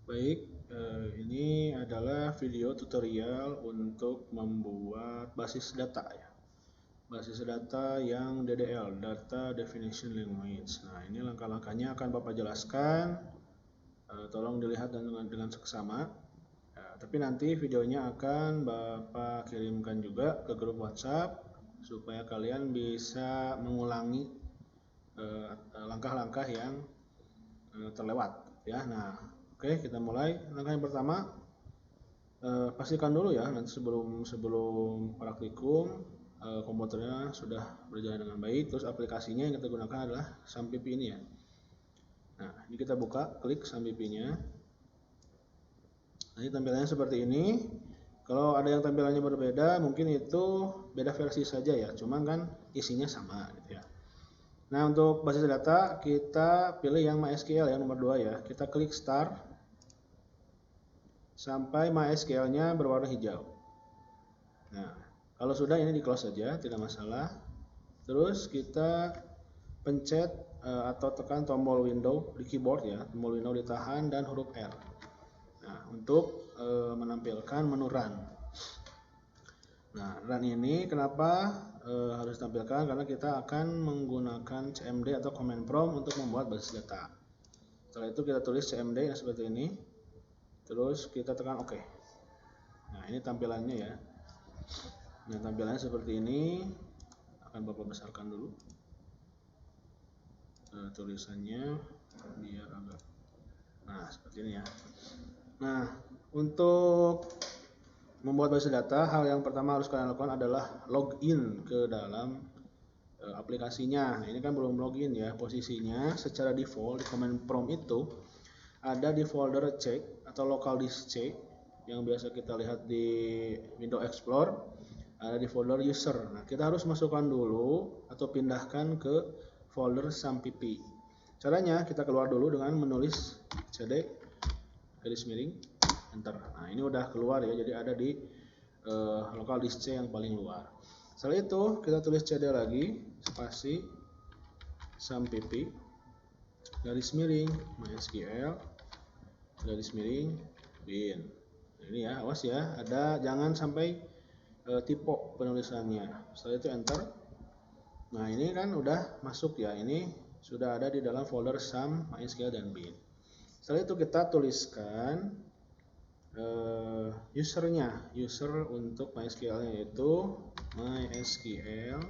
Baik, ini adalah video tutorial untuk membuat basis data ya. Basis data yang DDL, Data Definition Language. Nah, ini langkah-langkahnya akan Bapak jelaskan. Tolong dilihat dengan seksama. Tapi nanti videonya akan Bapak kirimkan juga ke grup WhatsApp supaya kalian bisa mengulangi langkah-langkah yang terlewat ya. Nah, oke, kita mulai. Langkah yang pertama, pastikan dulu ya nanti sebelum praktikum komputernya sudah berjalan dengan baik. Terus aplikasinya yang kita gunakan adalah SAMPP ini ya. Nah, ini kita buka, klik SAMPP-nya. Nah, ini tampilannya seperti ini. Kalau ada yang tampilannya berbeda, mungkin itu beda versi saja ya. Cuman kan isinya sama gitu ya. Nah, untuk basis data kita pilih yang MySQL ya, nomor 2 ya. Kita klik Start sampai MySQL-nya berwarna hijau. Nah, kalau sudah ini di close saja, tidak masalah. Terus kita pencet atau tekan tombol window di keyboard ya, tombol window ditahan dan huruf R. Nah, untuk menampilkan menu run. Nah, run ini kenapa harus ditampilkan? Karena kita akan menggunakan CMD atau command prompt untuk membuat basis data. Setelah itu kita tulis CMD seperti ini. Terus kita tekan OK. Nah, ini tampilannya ya. Nah, tampilannya seperti ini. Akan Bapak besarkan dulu tulisannya biar agak. Nah, seperti ini ya. Nah, untuk membuat basis data, hal yang pertama harus kalian lakukan adalah login ke dalam aplikasinya. Nah, ini kan belum login ya. Posisinya secara default di command prompt itu ada di folder C atau local disk C yang biasa kita lihat di Windows Explorer, ada di folder user. Nah, kita harus masukkan dulu atau pindahkan ke folder SAMPP. Caranya kita keluar dulu dengan menulis cd garis miring enter. Nah, ini udah keluar ya, jadi ada di local disk C yang paling luar. Setelah itu kita tulis cd lagi spasi SAMPP garis miring MySQL garis miring bin. Nah, ini ya, awas ya, ada jangan sampai typo penulisannya. Setelah itu enter. Nah, ini kan udah masuk ya, ini sudah ada di dalam folder SAM, MySQL dan bin. Setelah itu kita tuliskan usernya, user untuk MySQL-nya yaitu MySQL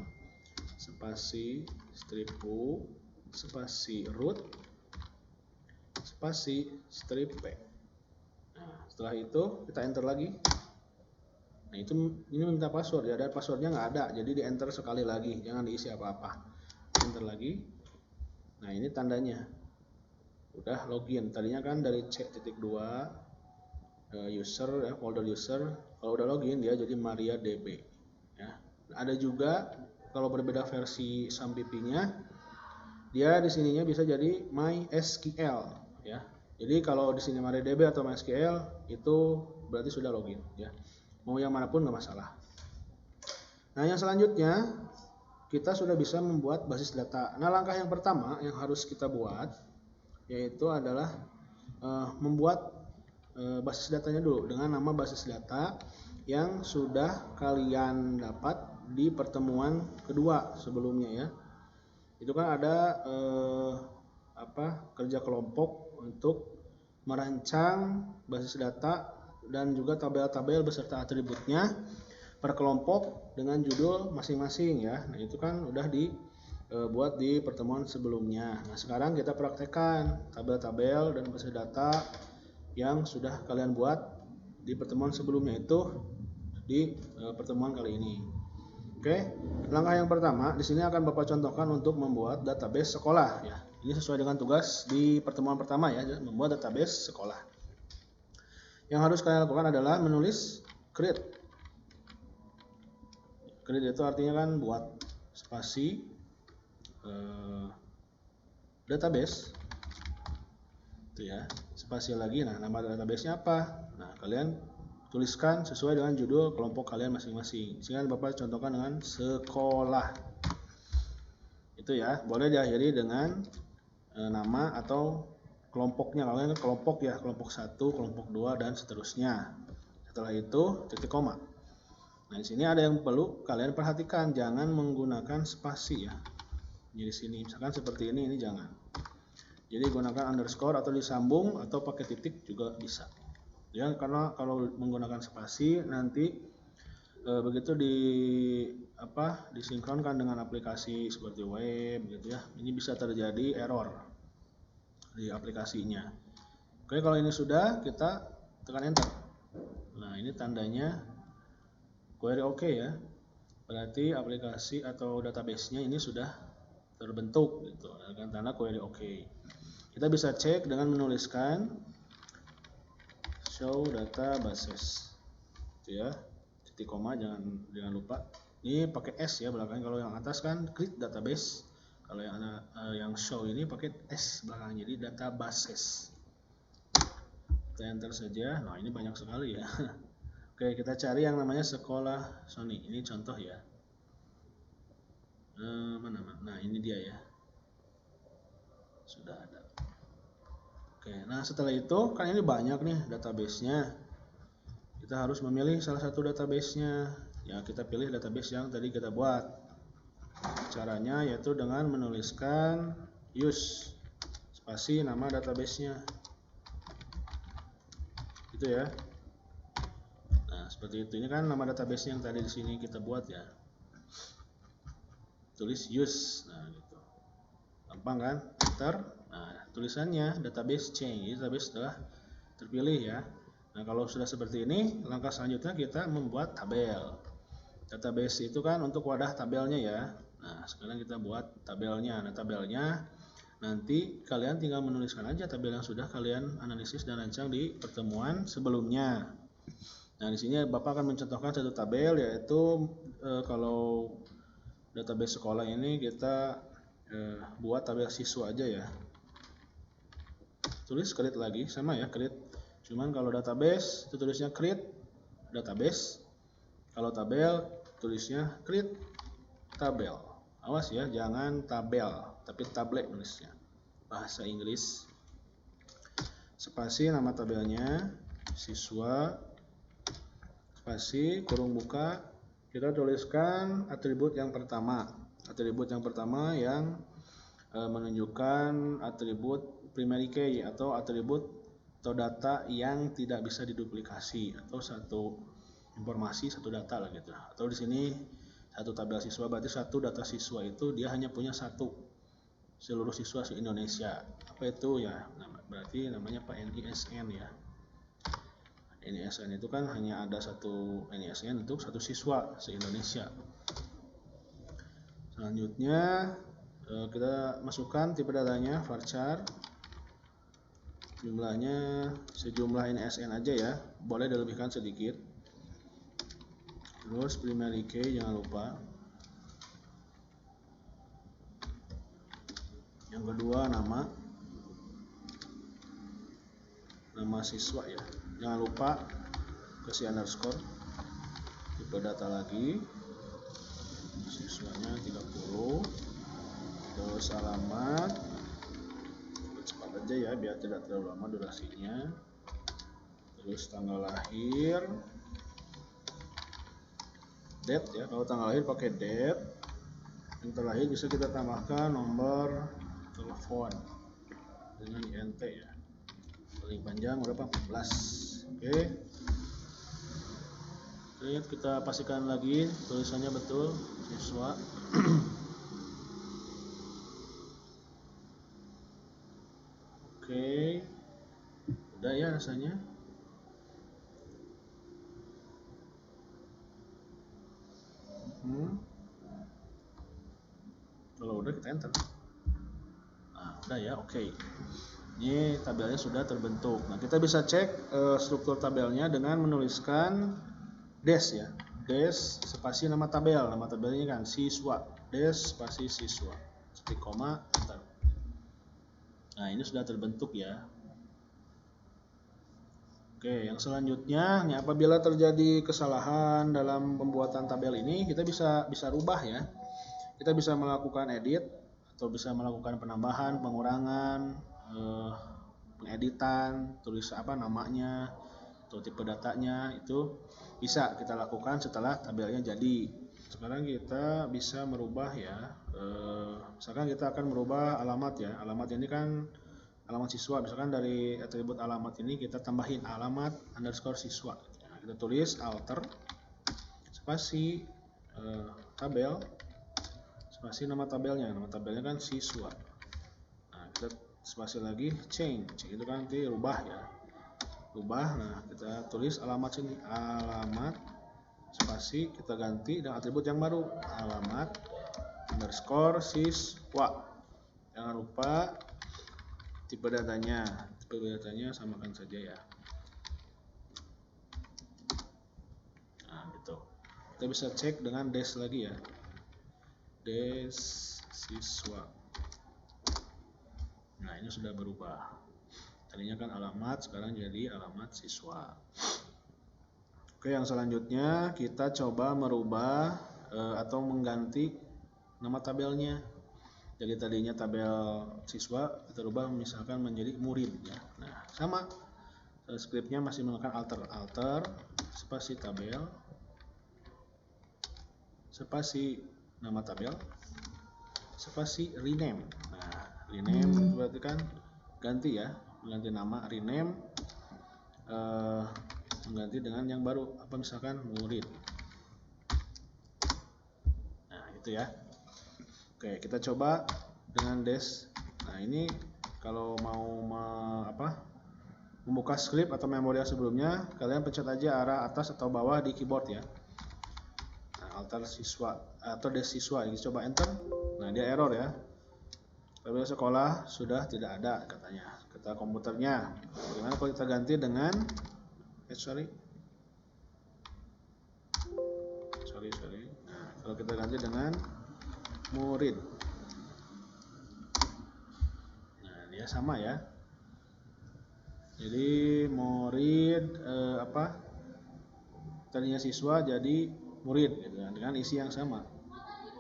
spasi strip u spasi root spasi strip p. Nah, setelah itu kita enter lagi. Nah, ini minta password ya, dan passwordnya nggak ada, jadi di enter sekali lagi, jangan diisi apa-apa. Enter lagi. Nah, ini tandanya udah login. Tadinya kan dari C.2 user ya, folder user. Kalau udah login dia jadi MariaDB ya. Ada juga kalau berbeda versi SAMPP-nya, dia di sininya bisa jadi MySQL ya. Jadi kalau di sini MariaDB atau MySQL itu berarti sudah login ya. Mau yang manapun nggak masalah. Nah, yang selanjutnya kita sudah bisa membuat basis data. Nah, langkah yang pertama yang harus kita buat yaitu adalah membuat basis datanya dulu dengan nama basis data yang sudah kalian dapat di pertemuan kedua sebelumnya ya. Itu kan ada kerja kelompok untuk merancang basis data dan juga tabel-tabel beserta atributnya per kelompok dengan judul masing-masing ya. Nah, itu kan udah dibuat di pertemuan sebelumnya. Nah, sekarang kita praktekkan tabel-tabel dan basis data yang sudah kalian buat di pertemuan sebelumnya itu di pertemuan kali ini. Oke, langkah yang pertama di sini akan Bapak contohkan untuk membuat database sekolah ya. Ini sesuai dengan tugas di pertemuan pertama ya, membuat database sekolah. Yang harus kalian lakukan adalah menulis create. Create itu artinya kan buat spasi database itu ya, spasi lagi. Nah, nama database-nya apa? Nah, kalian tuliskan sesuai dengan judul kelompok kalian masing-masing. Sehingga Bapak contohkan dengan sekolah. Itu ya, boleh diakhiri dengan nama atau kelompoknya. Kalau ini kelompok ya, kelompok 1, kelompok 2 dan seterusnya. Setelah itu titik koma. Nah, di sini ada yang perlu kalian perhatikan, jangan menggunakan spasi ya. Jadi sini misalkan seperti ini jangan. Jadi gunakan underscore atau disambung atau pakai titik juga bisa. Ya, karena kalau menggunakan spasi nanti begitu disinkronkan dengan aplikasi seperti web gitu ya, ini bisa terjadi error di aplikasinya. Oke, kalau ini sudah, kita tekan enter. Nah, ini tandanya query OK ya, berarti aplikasi atau database-nya ini sudah terbentuk gitu dengan tanda query OK. Kita bisa cek dengan menuliskan show databases gitu ya, titik koma, jangan lupa. Ini pakai S ya belakang, kalau yang atas kan create database, kalau yang show ini pakai S belakang, jadi databases. Kita enter saja. Nah, ini banyak sekali ya. Oke, kita cari yang namanya sekolah Sony. Ini contoh ya. Nah, ini dia ya. Sudah ada. Oke, nah setelah itu kan ini banyak nih database-nya. Kita harus memilih salah satu database-nya. Ya, kita pilih database yang tadi kita buat. Caranya yaitu dengan menuliskan use spasi nama database-nya. Gitu ya. Nah, seperti itu. Ini kan nama database yang tadi di sini kita buat ya. Tulis use. Nah, gitu. Gampang kan? Enter. Nah, tulisannya database change. Database sudah terpilih ya. Nah, kalau sudah seperti ini, langkah selanjutnya kita membuat tabel. Database itu kan untuk wadah tabelnya ya. Nah, sekarang kita buat tabelnya. Nah, tabelnya nanti kalian tinggal menuliskan aja tabel yang sudah kalian analisis dan rancang di pertemuan sebelumnya. Nah, di sini Bapak akan mencontohkan satu tabel, yaitu kalau database sekolah ini kita buat tabel siswa aja ya. Tulis create lagi, sama ya, create. Cuman kalau database itu tulisnya create database. Kalau tabel tulisnya create tabel. Awas ya, jangan tabel, tapi tablet nulisnya. Bahasa Inggris. Spasi nama tabelnya siswa. Spasi kurung buka. Kita tuliskan atribut yang pertama. Atribut yang pertama yang menunjukkan atribut primary key atau atribut atau data yang tidak bisa diduplikasi, atau satu informasi satu data lah gitu. Atau di sini satu tabel siswa, berarti satu data siswa itu dia hanya punya satu, seluruh siswa se-Indonesia. Apa itu ya? Berarti namanya NISN ya. NISN itu kan hanya ada satu NISN untuk satu siswa se-Indonesia. Selanjutnya kita masukkan tipe datanya varchar. Jumlahnya sejumlah NISN aja ya, boleh dilebihkan sedikit. Terus primary key jangan lupa. Yang kedua nama siswa ya, jangan lupa kasih underscore. Tipe data lagi, siswanya 30. Terus alamat, cepat aja ya biar tidak terlalu lama durasinya. Terus tanggal lahir, date ya, kalau tanggal lahir pakai date. Yang terlahir bisa kita tambahkan nomor telepon dengan INT ya, paling panjang berapa? 14. Oke, kita pastikan lagi tulisannya betul siswa. Oke, udah ya rasanya. Kalau udah kita enter. Nah, udah ya, oke. Ini tabelnya sudah terbentuk. Nah, kita bisa cek struktur tabelnya dengan menuliskan dash ya. Dash spasi nama tabel. Nama tabelnya kan siswa. Dash spasi siswa. Titik koma, enter. Nah, ini sudah terbentuk ya. Oke, yang selanjutnya, nih, apabila terjadi kesalahan dalam pembuatan tabel ini, kita bisa rubah ya. Kita bisa melakukan edit atau bisa melakukan penambahan, pengurangan, pengeditan, tulis namanya atau tipe datanya, itu bisa kita lakukan setelah tabelnya jadi. Sekarang kita bisa merubah ya, misalkan kita akan merubah alamat ya. Alamat ini kan alamat siswa, misalkan dari atribut alamat ini kita tambahin alamat underscore siswa. Nah, kita tulis alter spasi tabel spasi nama tabelnya kan siswa. Nah, kita spasi lagi change, itu kan nanti rubah ya, rubah. Nah, kita tulis alamat sini, alamat spasi kita ganti dengan atribut yang baru, alamat underscore siswa. Jangan lupa tipe datanya samakan saja ya. Nah, gitu. Kita bisa cek dengan dash lagi ya, dash siswa. Nah, ini sudah berubah, tadinya kan alamat, sekarang jadi alamat siswa. Oke, yang selanjutnya kita coba merubah atau mengganti nama tabelnya. Jadi tadinya tabel siswa kita rubah misalkan menjadi murid ya. Nah, sama scriptnya masih menggunakan alter spasi tabel spasi nama tabel spasi rename. Nah, rename itu berarti kan ganti ya, mengganti nama, rename mengganti dengan yang baru, misalkan murid. Nah, gitu ya. Oke, kita coba dengan dash. Nah, ini kalau mau membuka script atau memori sebelumnya, kalian pencet aja arah atas atau bawah di keyboard ya. Nah, alter siswa atau dash siswa, ini coba enter. Nah, dia error ya, tabel sekolah sudah tidak ada katanya, kata komputernya. Bagaimana kalau kita ganti dengan sorry. Nah, kalau kita ganti dengan murid, nah dia sama ya. Jadi murid tadinya siswa jadi murid gitu kan, dengan isi yang sama,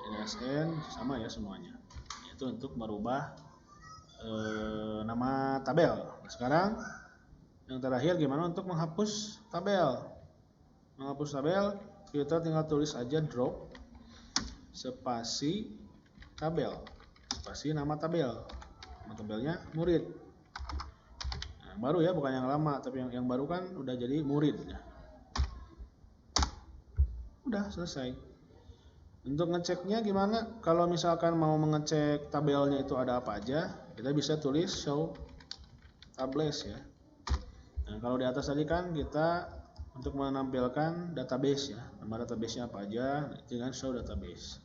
NSN sama ya semuanya. Itu untuk merubah nama tabel. Nah, sekarang yang terakhir gimana untuk menghapus tabel. Menghapus tabel kita tinggal tulis aja drop spasi tabel spasi nama tabel. Nama tabelnya murid. Nah, baru ya, bukan yang lama, tapi yang baru kan udah jadi murid ya. Udah selesai. Untuk ngeceknya gimana? Kalau misalkan mau mengecek tabelnya itu ada apa aja, kita bisa tulis show tables ya. Nah, kalau di atas tadi kan kita untuk menampilkan database ya, nama database-nya apa aja dengan show database.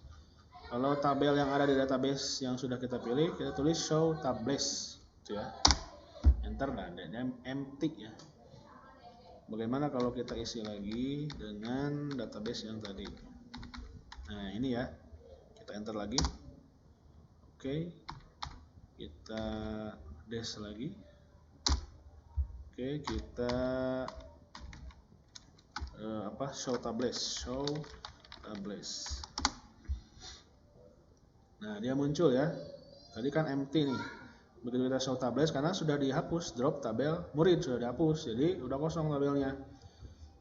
Kalau tabel yang ada di database yang sudah kita pilih, kita tulis show tables gitu ya. Enter dan empty ya. Bagaimana kalau kita isi lagi dengan database yang tadi? Nah, ini ya. Kita enter lagi. Oke. Kita dash lagi. Oke, kita show tables. Nah, dia muncul ya. Tadi kan empty nih. Begitu kita show tables, karena sudah dihapus drop tabel murid, sudah dihapus, jadi udah kosong tabelnya.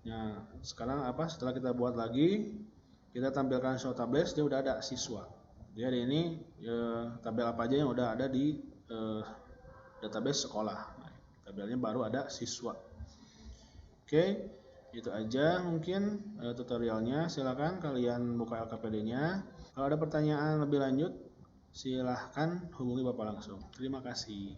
Nah, sekarang setelah kita buat lagi, kita tampilkan show tables, dia udah ada siswa. Jadi ini tabel apa aja yang udah ada di database sekolah. Nah, tabelnya baru ada siswa. Oke, itu aja mungkin tutorialnya. Silakan kalian buka LKPD-nya. Kalau ada pertanyaan lebih lanjut, silahkan hubungi Bapak langsung. Terima kasih.